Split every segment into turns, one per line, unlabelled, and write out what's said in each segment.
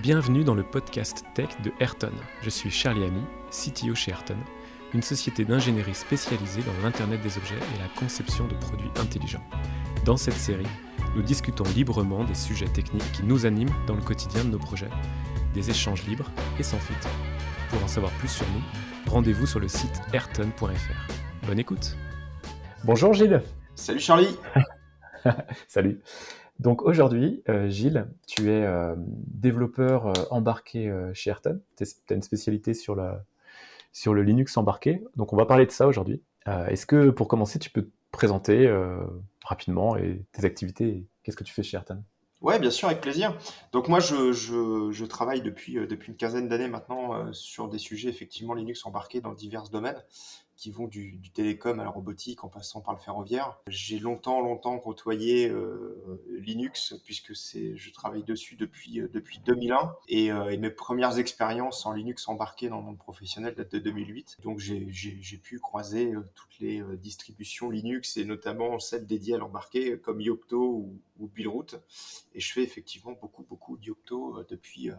Bienvenue dans le podcast Tech de Ayrton. Je suis Charlie Ami, CTO chez Ayrton, une société d'ingénierie spécialisée dans l'Internet des objets et la conception de produits intelligents. Dans cette série, nous discutons librement des sujets techniques qui nous animent dans le quotidien de nos projets, des échanges libres et sans filtre. Pour en savoir plus sur nous, rendez-vous sur le site ayrton.fr. Bonne écoute. Bonjour Gilles.
Salut Charlie.
Salut. Donc aujourd'hui, Gilles, tu es développeur embarqué chez Ayrton. Tu as une spécialité sur le Linux embarqué. Donc on va parler de ça aujourd'hui. Est-ce que pour commencer, tu peux te présenter rapidement et tes activités et qu'est-ce que tu fais chez Ayrton?
Ouais, bien sûr, avec plaisir. Donc moi, je travaille depuis une quinzaine d'années maintenant sur des sujets effectivement Linux embarqués dans divers domaines qui vont du télécom à la robotique en passant par le ferroviaire. J'ai longtemps côtoyé Linux puisque je travaille dessus depuis 2001 et mes premières expériences en Linux embarqué dans le monde professionnel datent de 2008. Donc j'ai pu croiser toutes les distributions Linux et notamment celles dédiées à l'embarqué comme Yocto ou Builroot. Et je fais effectivement beaucoup d'Yocto depuis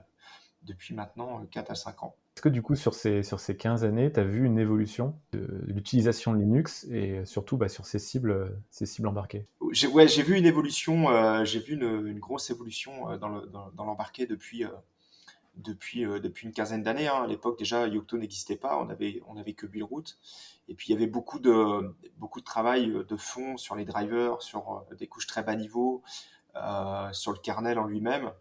maintenant 4 à 5 ans.
Est-ce que du coup, sur ces 15 années, tu as vu une évolution de l'utilisation de Linux et surtout sur ces cibles embarquées?
J'ai vu une évolution, j'ai vu une grosse évolution dans l'embarqué depuis une quinzaine d'années, hein. À l'époque, déjà, Yocto n'existait pas, on avait que Builroot. Et puis, il y avait beaucoup de travail de fond sur les drivers, sur des couches très bas niveau, sur le kernel en lui-même.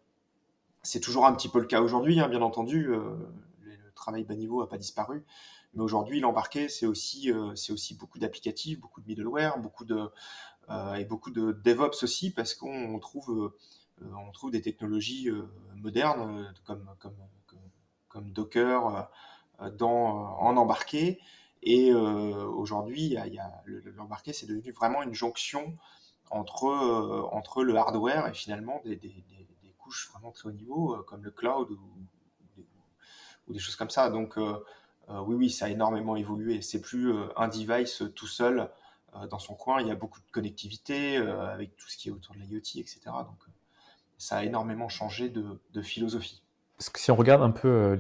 C'est toujours un petit peu le cas aujourd'hui, hein, bien entendu. Le travail bas niveau n'a pas disparu. Mais aujourd'hui, l'embarqué, c'est aussi beaucoup d'applicatifs, beaucoup de middleware, et beaucoup de DevOps aussi, parce on trouve des technologies modernes comme Docker en embarqué. Et aujourd'hui, l'embarqué, c'est devenu vraiment une jonction entre le hardware et finalement des couches vraiment très haut niveau, comme le cloud ou des choses comme ça. Donc, oui, ça a énormément évolué. C'est plus un device tout seul dans son coin. Il y a beaucoup de connectivité avec tout ce qui est autour de l'IoT, etc. Donc, ça a énormément changé de philosophie.
Parce que si on regarde un peu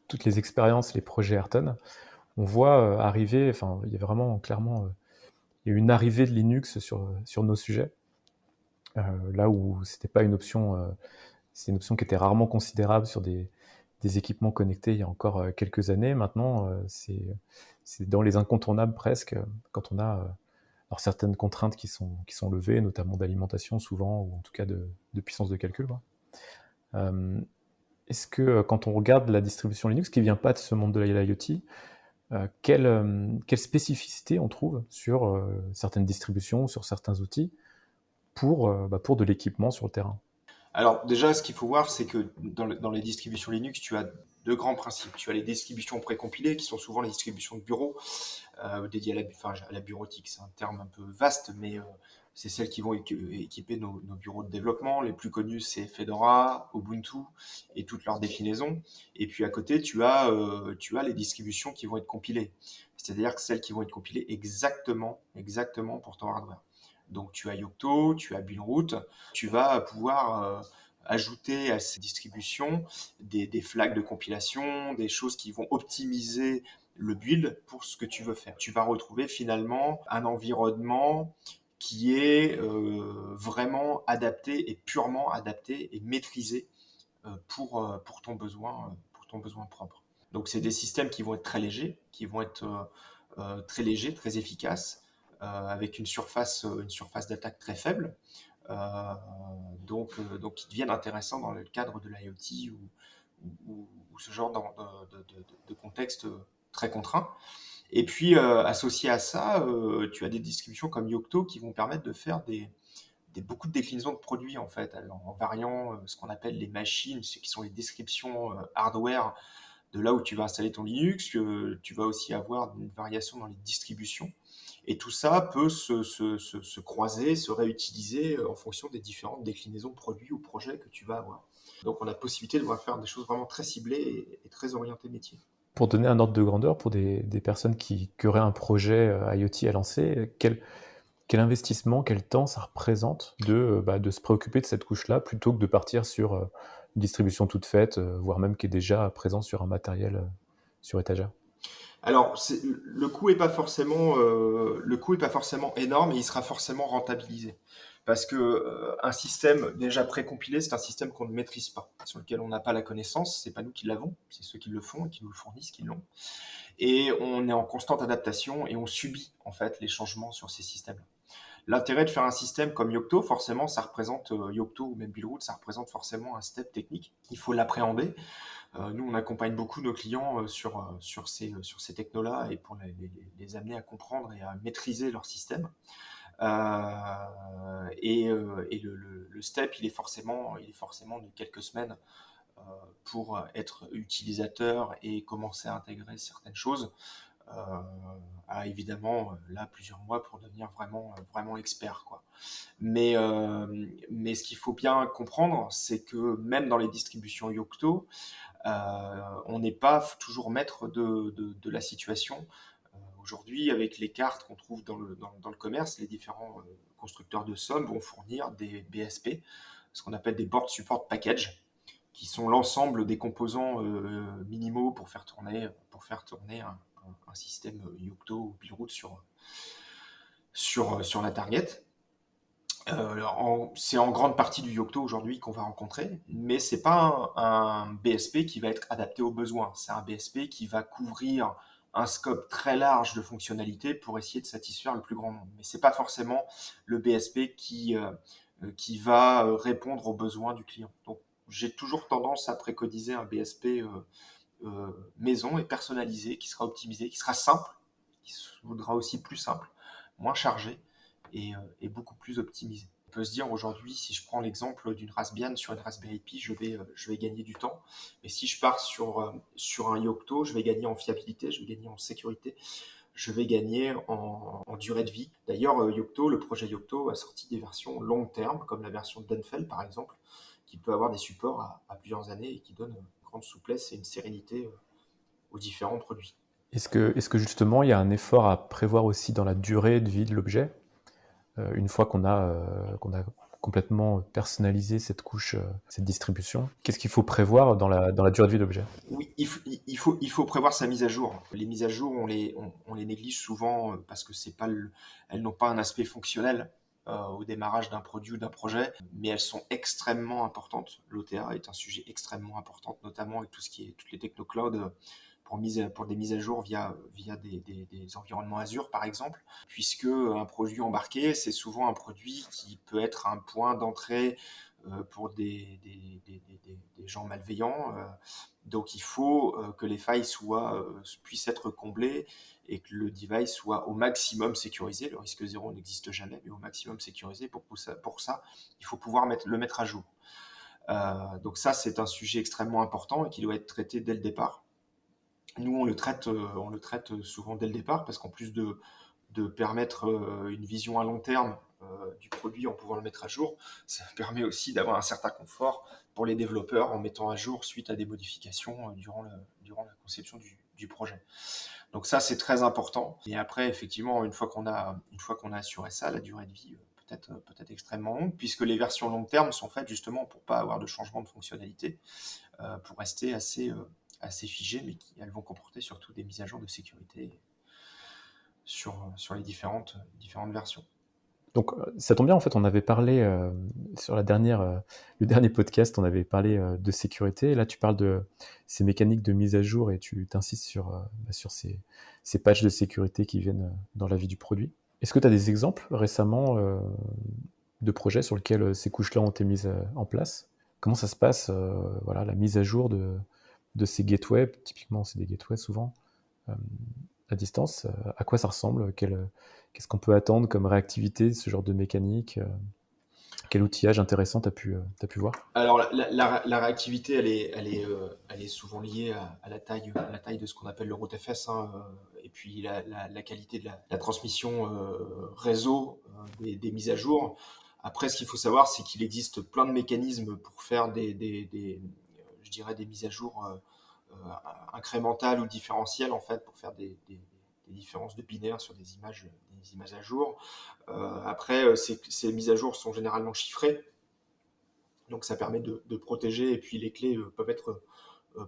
toutes les expériences, les projets Ayrton, on voit arriver, enfin, il y a vraiment clairement il y a eu une arrivée de Linux sur nos sujets, là où c'était pas une option, c'est une option qui était rarement considérable sur des équipements connectés il y a encore quelques années. Maintenant, c'est dans les incontournables presque, quand on a alors certaines contraintes qui sont levées, notamment d'alimentation souvent, ou en tout cas de puissance de calcul, quoi. Est-ce que quand on regarde la distribution Linux, qui vient pas de ce monde de l'IoT, quelle spécificité on trouve sur certaines distributions, sur certains outils, pour de l'équipement sur le terrain?
Alors déjà, ce qu'il faut voir, c'est que dans les distributions Linux, tu as deux grands principes. Tu as les distributions précompilées, qui sont souvent les distributions de bureau, dédiées à la bureautique. C'est un terme un peu vaste, mais c'est celles qui vont équiper nos bureaux de développement. Les plus connus, c'est Fedora, Ubuntu et toutes leurs déclinaisons. Et puis à côté, tu as les distributions qui vont être compilées. C'est-à-dire que celles qui vont être compilées exactement pour ton hardware. Donc tu as Yocto, tu as Builroot, tu vas pouvoir ajouter à ces distributions des flags de compilation, des choses qui vont optimiser le build pour ce que tu veux faire. Tu vas retrouver finalement un environnement qui est vraiment adapté et purement adapté et maîtrisé pour pour ton besoin propre. Donc c'est des systèmes qui vont être très légers, très efficaces, avec une surface d'attaque très faible, euh, donc qui deviennent intéressants dans le cadre de l'IoT ou ce genre de contexte très contraint. Et puis associé à ça, tu as des distributions comme Yocto qui vont permettre de faire beaucoup de déclinaisons de produits en fait, alors, en variant ce qu'on appelle les machines, ce qui sont les descriptions hardware de là où tu vas installer ton Linux. Tu vas aussi avoir une variation dans les distributions. Et tout ça peut se croiser, se réutiliser en fonction des différentes déclinaisons de produits ou projets que tu vas avoir. Donc on a la possibilité de pouvoir faire des choses vraiment très ciblées et très orientées métier.
Pour donner un ordre de grandeur pour des personnes qui auraient un projet IoT à lancer, quel investissement, quel temps ça représente de se préoccuper de cette couche-là plutôt que de partir sur une distribution toute faite, voire même qui est déjà présente sur un matériel sur étagère?
Alors, le coût est pas forcément énorme et il sera forcément rentabilisé. Parce que un système déjà précompilé, c'est un système qu'on ne maîtrise pas, sur lequel on n'a pas la connaissance. C'est pas nous qui l'avons, c'est ceux qui le font et qui nous le fournissent qui l'ont. Et on est en constante adaptation et on subit en fait les changements sur ces systèmes. L'intérêt de faire un système comme Yocto, forcément, ça représente Yocto ou même Buildroot, ça représente forcément un step technique. Il faut l'appréhender. Nous, on accompagne beaucoup nos clients sur ces technos-là et pour les amener à comprendre et à maîtriser leur système. Et le step, il est forcément de quelques semaines pour être utilisateur et commencer à intégrer certaines choses. À évidemment là plusieurs mois pour devenir vraiment expert quoi. Mais ce qu'il faut bien comprendre, c'est que même dans les distributions Yocto, on n'est pas toujours maître de la situation. Aujourd'hui, avec les cartes qu'on trouve dans le commerce, les différents constructeurs de sommes vont fournir des BSP, ce qu'on appelle des Board Support Package, qui sont l'ensemble des composants minimaux pour faire tourner un système Yocto ou Buildroot sur la target. C'est en grande partie du Yocto aujourd'hui qu'on va rencontrer, mais c'est pas un BSP qui va être adapté aux besoins. C'est un BSP qui va couvrir un scope très large de fonctionnalités pour essayer de satisfaire le plus grand nombre. Mais c'est pas forcément le BSP qui va répondre aux besoins du client. Donc j'ai toujours tendance à préconiser un BSP maison et personnalisé, qui sera optimisé, qui sera simple, qui voudra aussi plus simple, moins chargé et beaucoup plus optimisé. On peut se dire aujourd'hui, si je prends l'exemple d'une Raspbian sur une Raspberry Pi, je vais gagner du temps. Mais si je pars sur un Yocto, je vais gagner en fiabilité, je vais gagner en sécurité, je vais gagner en durée de vie. D'ailleurs, Yocto, le projet Yocto a sorti des versions long terme, comme la version Denfeld par exemple, qui peut avoir des supports à plusieurs années et qui donne une grande souplesse et une sérénité aux différents produits.
Est-ce que justement il y a un effort à prévoir aussi dans la durée de vie de l'objet, une fois qu'on a complètement personnalisé cette couche, cette distribution? Qu'est-ce qu'il faut prévoir dans la durée de vie de l'objet?
Oui, il faut prévoir sa mise à jour. Les mises à jour, on les néglige souvent parce que elles n'ont pas un aspect fonctionnel au démarrage d'un produit ou d'un projet, mais elles sont extrêmement importantes. L'OTA est un sujet extrêmement important, notamment avec toutes les techno-clouds pour des mises à jour via des environnements Azure, par exemple, puisque un produit embarqué, c'est souvent un produit qui peut être un point d'entrée pour des gens malveillants. Donc il faut que les failles puissent être comblées et que le device soit au maximum sécurisé. Le risque zéro n'existe jamais, mais au maximum sécurisé. Pour ça, il faut pouvoir le mettre à jour. Donc ça, c'est un sujet extrêmement important et qui doit être traité dès le départ. Nous, on le traite souvent dès le départ parce qu'en plus de permettre une vision à long terme du produit en pouvant le mettre à jour, ça permet aussi d'avoir un certain confort pour les développeurs en mettant à jour suite à des modifications durant la conception du projet. Donc ça, c'est très important. Et après, effectivement, une fois qu'on a assuré ça, la durée de vie peut être extrêmement longue, puisque les versions long terme sont faites justement pour pas avoir de changement de fonctionnalité, pour rester assez figées, mais elles vont comporter surtout des mises à jour de sécurité sur les différentes versions.
Donc, ça tombe bien, en fait, on avait parlé sur le dernier podcast, on avait parlé de sécurité. Et là, tu parles de ces mécaniques de mise à jour et tu t'insistes sur ces patchs de sécurité qui viennent dans la vie du produit. Est-ce que tu as des exemples récemment de projets sur lesquels ces couches-là ont été mises en place? Comment ça se passe, voilà, la mise à jour de ces gateways? Typiquement, c'est des gateways souvent. Euh, à distance, à quoi ça ressemble? Qu'est-ce qu'on peut attendre comme réactivité, ce genre de mécanique? Quel outillage intéressant t'as pu voir?
Alors la réactivité, elle est souvent liée à la taille de ce qu'on appelle le route-FS, hein, et puis la qualité de la transmission réseau des mises à jour. Après, ce qu'il faut savoir, c'est qu'il existe plein de mécanismes pour faire je dirais des mises à jour incrémentales ou différentielles en fait, pour faire des différences de binaires sur des images à jour. Après, ces mises à jour sont généralement chiffrées. Donc ça permet de protéger, et puis les clés peuvent être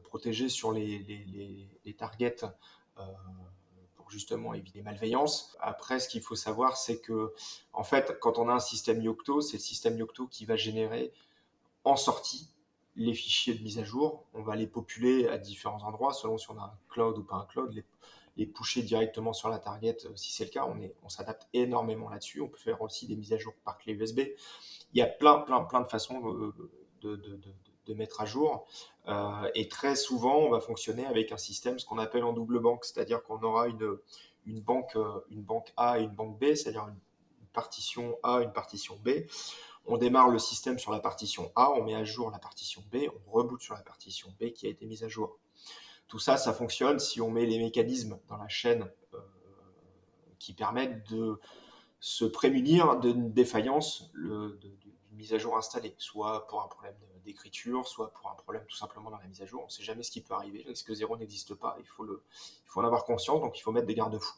protégées sur les targets euh, pour justement éviter les malveillances. Après, ce qu'il faut savoir, c'est que en fait, quand on a un système Yocto, c'est le système Yocto qui va générer en sortie les fichiers de mise à jour. On va les populer à différents endroits, selon si on a un cloud ou pas un cloud, les pusher directement sur la target. Si c'est le cas, on s'adapte énormément là-dessus. On peut faire aussi des mises à jour par clé USB. Il y a plein de façons de mettre à jour. Et très souvent, on va fonctionner avec un système, ce qu'on appelle en double banque, c'est-à-dire qu'on aura une banque A et une banque B, c'est-à-dire une partition A, une partition B. On démarre le système sur la partition A, on met à jour la partition B, on reboot sur la partition B qui a été mise à jour. Tout ça, ça fonctionne si on met les mécanismes dans la chaîne qui permettent de se prémunir d'une défaillance d'une mise à jour installée, soit pour un problème d'écriture, soit pour un problème tout simplement dans la mise à jour. On ne sait jamais ce qui peut arriver, le risque zéro n'existe pas, il faut en avoir conscience, donc il faut mettre des garde-fous.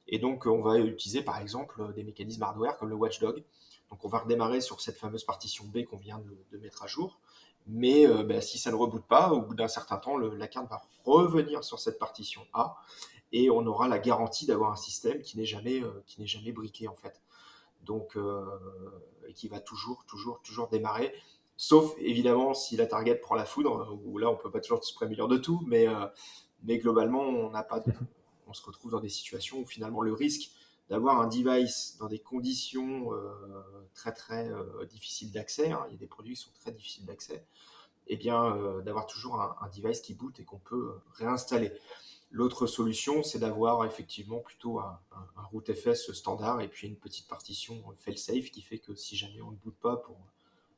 Et donc on va utiliser par exemple des mécanismes hardware comme le watchdog. Donc on va redémarrer sur cette fameuse partition B qu'on vient de mettre à jour, mais si ça ne reboot pas, au bout d'un certain temps, la carte va revenir sur cette partition A, et on aura la garantie d'avoir un système qui n'est jamais briqué en fait. Donc, et qui va toujours démarrer. Sauf évidemment si la target prend la foudre, où là on peut pas toujours se prémunir de tout, mais globalement on se retrouve dans des situations où finalement le risque d'avoir un device dans des conditions très difficiles d'accès, hein, il y a des produits qui sont très difficiles d'accès, et bien d'avoir toujours un device qui boot et qu'on peut réinstaller. L'autre solution, c'est d'avoir effectivement plutôt un rootfs standard et puis une petite partition fail-safe qui fait que si jamais on ne boot pas pour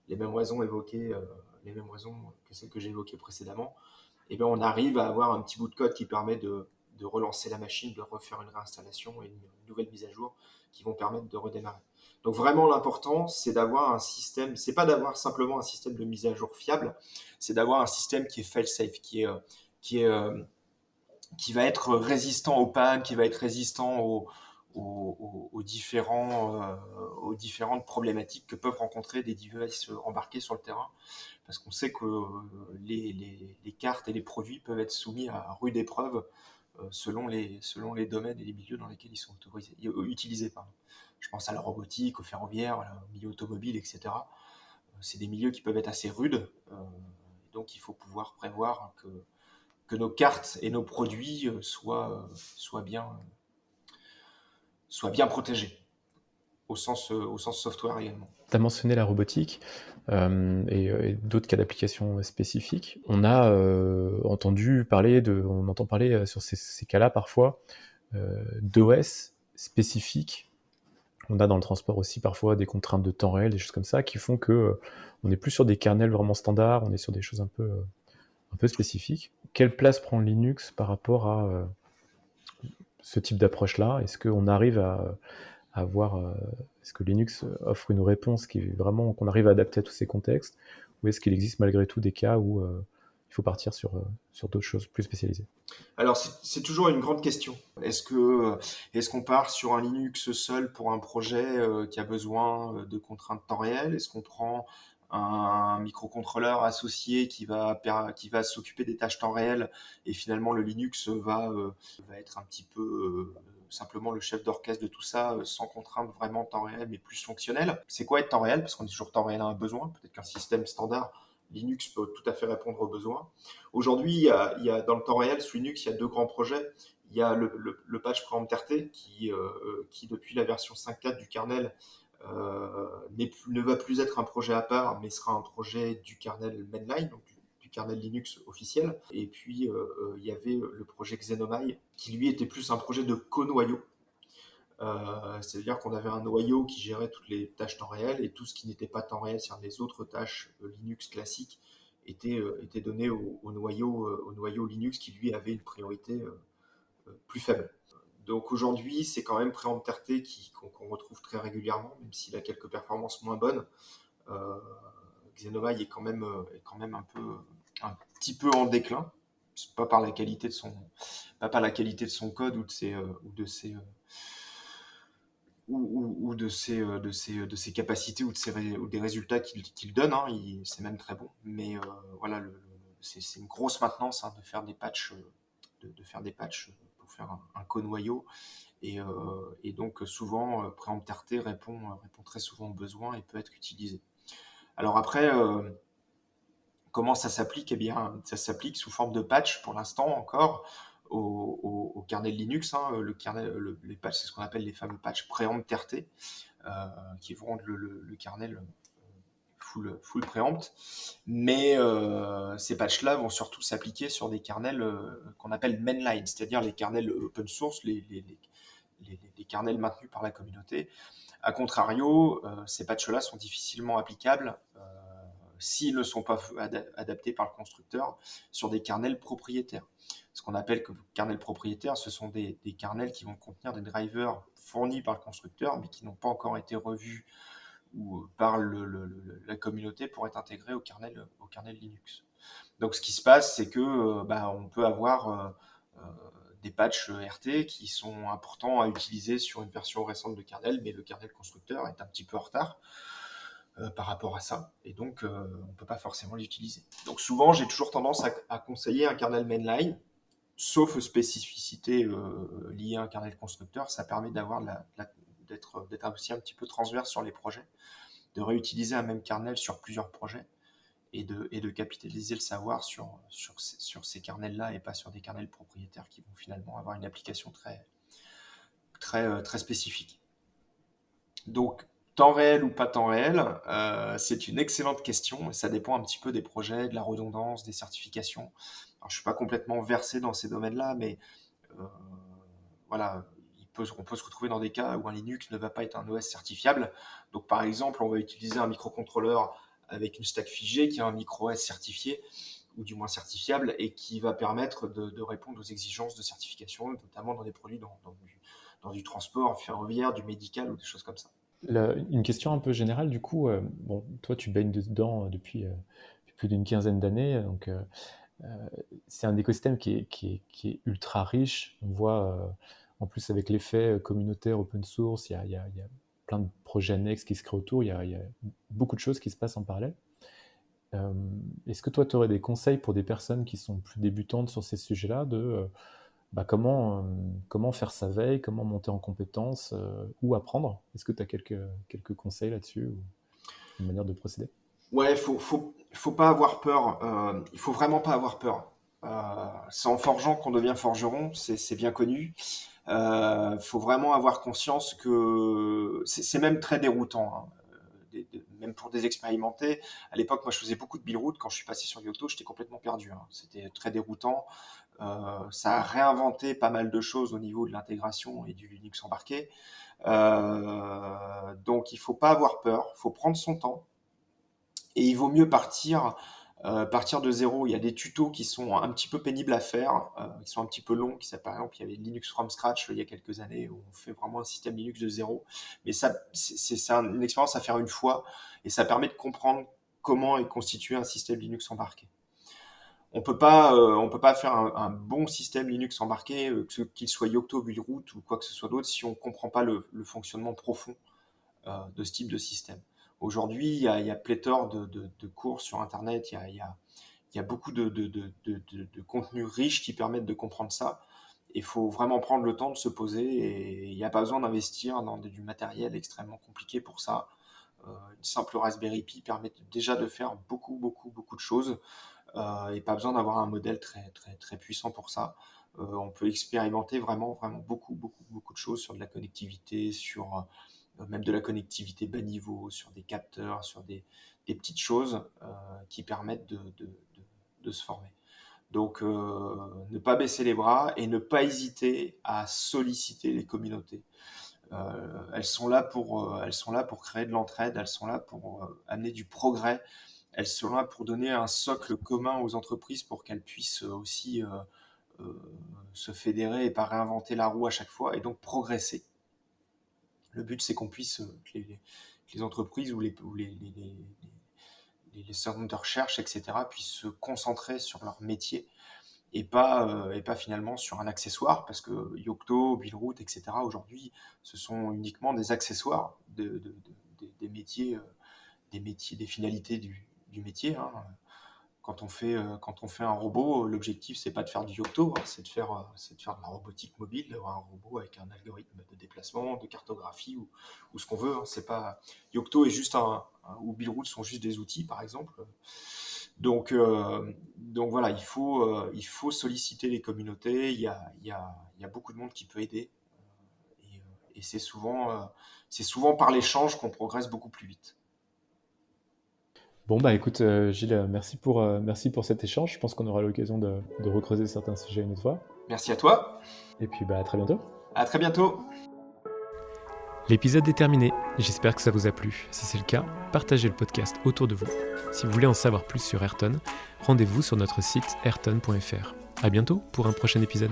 les mêmes raisons évoquées, les mêmes raisons que celles que j'ai évoquées précédemment, et bien on arrive à avoir un petit bout de code qui permet de relancer la machine, de refaire une réinstallation et une nouvelle mise à jour qui vont permettre de redémarrer. Donc vraiment l'important, c'est d'avoir un système, c'est pas d'avoir simplement un système de mise à jour fiable, c'est d'avoir un système qui est fail-safe, qui est qui va être résistant aux pannes, qui va être résistant aux différentes problématiques que peuvent rencontrer des devices embarqués sur le terrain. Parce qu'on sait que les cartes et les produits peuvent être soumis à rude épreuve selon les domaines et les milieux dans lesquels ils sont utilisés. Pardon. Je pense à la robotique, au ferroviaire, au milieu automobile, etc. C'est des milieux qui peuvent être assez rudes. Donc il faut pouvoir prévoir que nos cartes et nos produits soient bien protégés, au sens software également.
Tu as mentionné la robotique et d'autres cas d'application spécifiques. On a entendu parler on entend parler sur ces cas-là parfois d'OS spécifiques. On a dans le transport aussi parfois des contraintes de temps réel, des choses comme ça, qui font que on n'est plus sur des kernels vraiment standards, on est sur des choses un peu spécifiques. Quelle place prend Linux par rapport à ce type d'approche-là? Est-ce qu'on arrive à avoir, est-ce que Linux offre une réponse qui est vraiment qu'on arrive à adapter à tous ces contextes, ou est-ce qu'il existe malgré tout des cas où il faut partir sur d'autres choses plus spécialisées?
Alors c'est toujours une grande question. Est-ce qu'on part sur un Linux seul pour un projet qui a besoin de contraintes temps réel? Est-ce qu'on prend un microcontrôleur associé qui va s'occuper des tâches temps réel, et finalement le Linux va être un petit peu simplement le chef d'orchestre de tout ça, sans contrainte vraiment temps réel, mais plus fonctionnel? C'est quoi être temps réel? Parce qu'on dit toujours temps réel à un besoin. Peut-être qu'un système standard Linux peut tout à fait répondre aux besoins. Aujourd'hui, dans le temps réel, sous Linux, il y a deux grands projets. Il y a le patch PreemptRT qui, depuis la version 5.4 du kernel, ne va plus être un projet à part, mais sera un projet du kernel mainline, donc du kernel Linux officiel. Et puis, il y avait le projet Xenomai, qui lui était plus un projet de co-noyau. C'est-à-dire qu'on avait un noyau qui gérait toutes les tâches temps réel, et tout ce qui n'était pas temps réel, c'est-à-dire les autres tâches Linux classiques, était donné au noyau Linux qui lui avait une priorité plus faible. Donc aujourd'hui, c'est quand même PreemptRT qu'on retrouve très régulièrement, même s'il a quelques performances moins bonnes. Euh, Xenomai est quand même un petit peu en déclin, pas par la qualité de son code ou de ses ou de ses capacités ou, ou des résultats qu'il donne, hein. C'est même très bon. Mais voilà, c'est une grosse maintenance, hein, de faire des patchs, de faire des patchs pour faire un co-noyau. Et donc souvent, Preempt RT répond très souvent aux besoins et peut être utilisé. Alors après, comment ça s'applique? Eh bien, ça s'applique sous forme de patch pour l'instant encore au kernel Linux, hein. Les patchs, c'est ce qu'on appelle les fameux patchs Preempt RT, qui vont rendre le kernel full préempt. Mais ces patchs-là vont surtout s'appliquer sur des kernels qu'on appelle mainline, c'est-à-dire les kernels open source, les kernels maintenus par la communauté. A contrario, ces patchs-là sont difficilement applicables s'ils ne sont pas adaptés par le constructeur sur des kernels propriétaires. Ce qu'on appelle que kernels propriétaires, ce sont des kernels qui vont contenir des drivers fournis par le constructeur, mais qui n'ont pas encore été revus ou par la communauté pour être intégrés au kernel Linux. Donc ce qui se passe, c'est que on peut avoir des patchs RT qui sont importants à utiliser sur une version récente de kernel, mais le kernel constructeur est un petit peu en retard par rapport à ça, et donc on ne peut pas forcément l'utiliser. Donc souvent, j'ai toujours tendance à conseiller un kernel mainline, sauf spécificité liée à un kernel constructeur. Ça permet d'être aussi un petit peu transverse sur les projets, de réutiliser un même kernel sur plusieurs projets et de capitaliser le savoir sur ces kernels-là et pas sur des kernels propriétaires qui vont finalement avoir une application très spécifique. Donc, temps réel ou pas temps réel, c'est une excellente question et ça dépend un petit peu des projets, de la redondance, des certifications. Alors, je ne suis pas complètement versé dans ces domaines-là, mais euh, voilà, on peut se retrouver dans des cas où un Linux ne va pas être un OS certifiable. Donc, par exemple, on va utiliser un microcontrôleur avec une stack figée qui a un micro OS certifié, ou du moins certifiable, et qui va permettre de répondre aux exigences de certification, notamment dans des produits dans du transport ferroviaire, du médical ou des choses comme ça.
Une question un peu générale, du coup, bon, toi tu baignes dedans depuis plus d'une quinzaine d'années, donc c'est un écosystème qui est ultra riche. On voit, en plus avec l'effet communautaire open source, il y a plein de projets annexes qui se créent autour, il y a beaucoup de choses qui se passent en parallèle. Euh, Est-ce que toi, tu aurais des conseils pour des personnes qui sont plus débutantes sur ces sujets-là, de comment faire sa veille, comment monter en compétences, ou apprendre? Est-ce que tu as quelques conseils là-dessus, ou une manière de procéder?
Ouais, faut pas avoir peur. Il faut vraiment pas avoir peur. C'est en forgeant qu'on devient forgeron, c'est bien connu. Faut vraiment avoir conscience que c'est même très déroutant, hein. Même pour des expérimentés. À l'époque, moi, je faisais beaucoup de build quand je suis passé sur Yocto, j'étais complètement perdu, hein. C'était très déroutant. Ça a réinventé pas mal de choses au niveau de l'intégration et du Linux embarqué. Donc, il faut pas avoir peur. Il faut prendre son temps. Et il vaut mieux partir de zéro. Il y a des tutos qui sont un petit peu pénibles à faire, qui sont un petit peu longs. Par exemple, il y avait Linux from scratch il y a quelques années où on fait vraiment un système Linux de zéro. Mais ça, c'est une expérience à faire une fois et ça permet de comprendre comment est constitué un système Linux embarqué. On peut pas faire un bon système Linux embarqué, qu'il soit Yocto, Bullroot ou quoi que ce soit d'autre, si on ne comprend pas le fonctionnement profond de ce type de système. Aujourd'hui, il y a pléthore de cours sur Internet, il y a beaucoup de contenus riches qui permettent de comprendre ça. Il faut vraiment prendre le temps de se poser et il n'y a pas besoin d'investir dans du matériel extrêmement compliqué pour ça. Une simple Raspberry Pi permet déjà de faire beaucoup de choses et pas besoin d'avoir un modèle très puissant pour ça. On peut expérimenter vraiment beaucoup de choses sur de la connectivité, sur même de la connectivité bas niveau, sur des capteurs, sur des petites choses qui permettent de se former. Donc, ne pas baisser les bras et ne pas hésiter à solliciter les communautés. Elles sont là pour créer de l'entraide, elles sont là pour amener du progrès, elles sont là pour donner un socle commun aux entreprises pour qu'elles puissent aussi euh, se fédérer et pas réinventer la roue à chaque fois et donc progresser. Le but, c'est qu'on puisse, que les entreprises ou les centres de recherche, etc., puissent se concentrer sur leur métier et pas finalement sur un accessoire, parce que Yocto, Buildroot, etc. aujourd'hui, ce sont uniquement des accessoires des métiers, des finalités du métier, hein. Quand on fait un robot, l'objectif c'est pas de faire du Yocto, hein, c'est de faire de la robotique mobile, d'avoir un robot avec un algorithme de déplacement, de cartographie ou ce qu'on veut, hein. C'est pas Yocto est juste ou Buildroot sont juste des outils par exemple. Donc voilà, il faut solliciter les communautés. Il y a beaucoup de monde qui peut aider et c'est souvent par l'échange qu'on progresse beaucoup plus vite.
Bon, bah écoute, Gilles, merci pour cet échange. Je pense qu'on aura l'occasion de recreuser certains sujets une autre fois.
Merci à toi.
Et puis, bah, à très bientôt.
À très bientôt.
L'épisode est terminé. J'espère que ça vous a plu. Si c'est le cas, partagez le podcast autour de vous. Si vous voulez en savoir plus sur Ayrton, rendez-vous sur notre site ayrton.fr. À bientôt pour un prochain épisode.